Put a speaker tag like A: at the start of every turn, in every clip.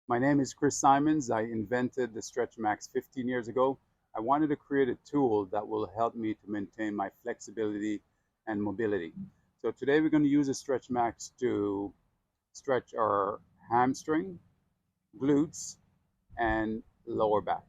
A: My name is Chris Simons. I invented the StretchMaxx 15 years ago. I wanted to create a tool that will help me to maintain my flexibility and mobility. So today we're going to use a StretchMaxx to stretch our hamstring, glutes, and lower back.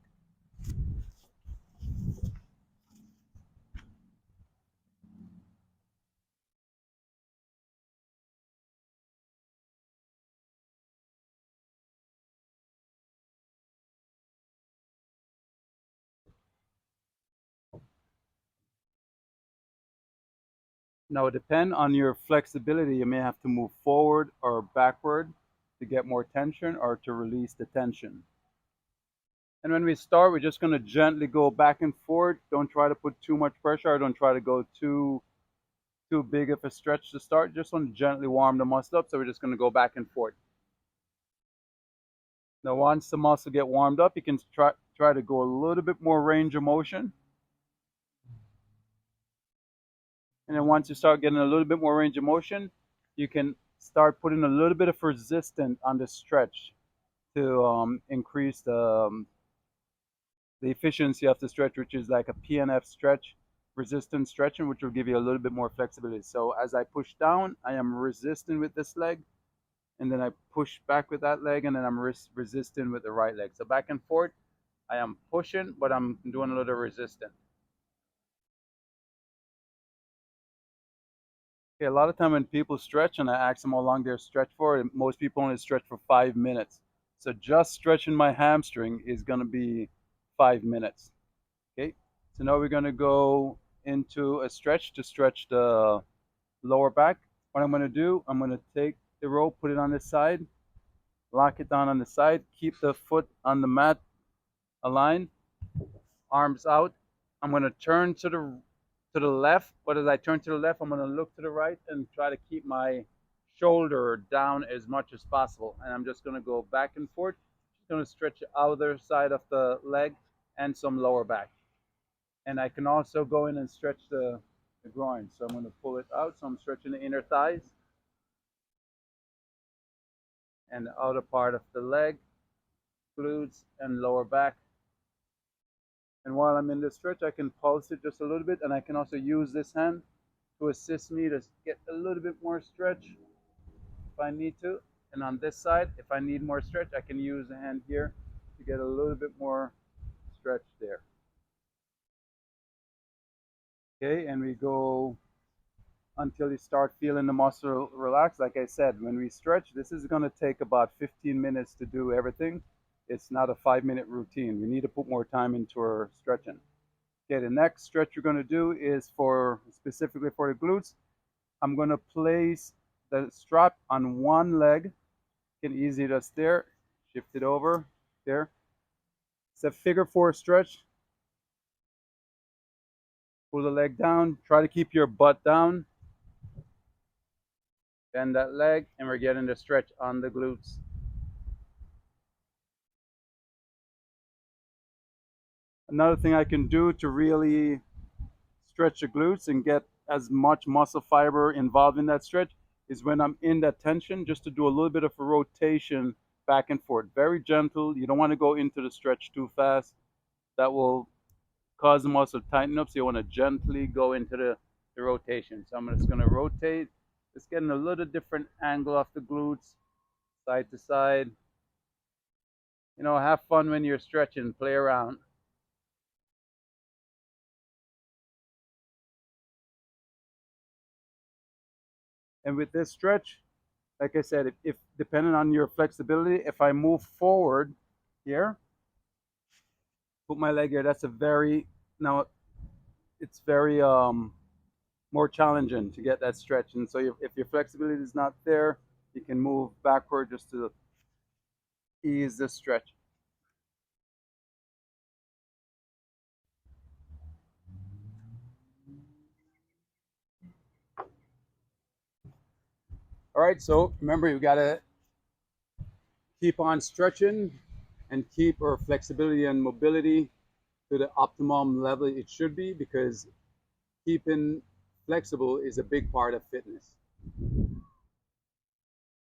A: Now, depend on your flexibility, you may have to move forward or backward to get more tension or to release the tension. And when we start, we're just going to gently go back and forth. Don't try to put too much pressure, or don't try to go too big of a stretch to start. Just want to gently warm the muscle up. So we're just going to go back and forth. Now, once the muscle get warmed up, you can try to go a little bit more range of motion. And then once you start getting a little bit more range of motion, you can start putting a little bit of resistance on the stretch to increase the efficiency of the stretch, which is like a PNF stretch, resistance stretching, which will give you a little bit more flexibility. So as I push down, I am resisting with this leg, and then I push back with that leg, and then I'm resisting with the right leg. So back and forth, I am pushing, but I'm doing a little resistance. Okay, a lot of time when people stretch and I ask them how long they're stretched for, most people only stretch for 5 minutes. So just stretching my hamstring is going to be 5 minutes. Okay, so now we're going to go into a stretch to stretch the lower back. What I'm going to do, I'm going to take the rope, put it on the side, lock it down on the side, keep the foot on the mat aligned, arms out. I'm going to turn to the left, but as I turn to the left, I'm going to look to the right and try to keep my shoulder down as much as possible. And I'm just going to go back and forth. Just going to stretch the other side of the leg and some lower back. And I can also go in and stretch the groin. So I'm going to pull it out. So I'm stretching the inner thighs and the outer part of the leg, glutes, and lower back. And while I'm in the stretch, I can pulse it just a little bit, and I can also use this hand to assist me to get a little bit more stretch if I need to. And on this side, if I need more stretch, I can use the hand here to get a little bit more stretch there. Okay, and we go until you start feeling the muscle relax. Like I said, when we stretch, this is going to take about 15 minutes to do everything. It's not a 5-minute routine. We need to put more time into our stretching. Okay, the next stretch you're going to do is specifically for the glutes. I'm going to place the strap on one leg. You can easily just there, shift it over there. It's a figure 4 stretch. Pull the leg down. Try to keep your butt down. Bend that leg, and we're getting the stretch on the glutes. Another thing I can do to really stretch the glutes and get as much muscle fiber involved in that stretch is when I'm in that tension, just to do a little bit of a rotation back and forth. Very gentle. You don't want to go into the stretch too fast. That will cause the muscle to tighten up. So you want to gently go into the rotation. So I'm just going to rotate. Just getting a little different angle of the glutes, side to side. You know, have fun when you're stretching. Play around. And with this stretch, like I said, if depending on your flexibility, if I move forward here, put my leg here, that's a very, now it's very more challenging to get that stretch. And so if your flexibility is not there, you can move backward just to ease the stretch. All right, so remember, you got to keep on stretching and keep our flexibility and mobility to the optimum level it should be, because keeping flexible is a big part of fitness.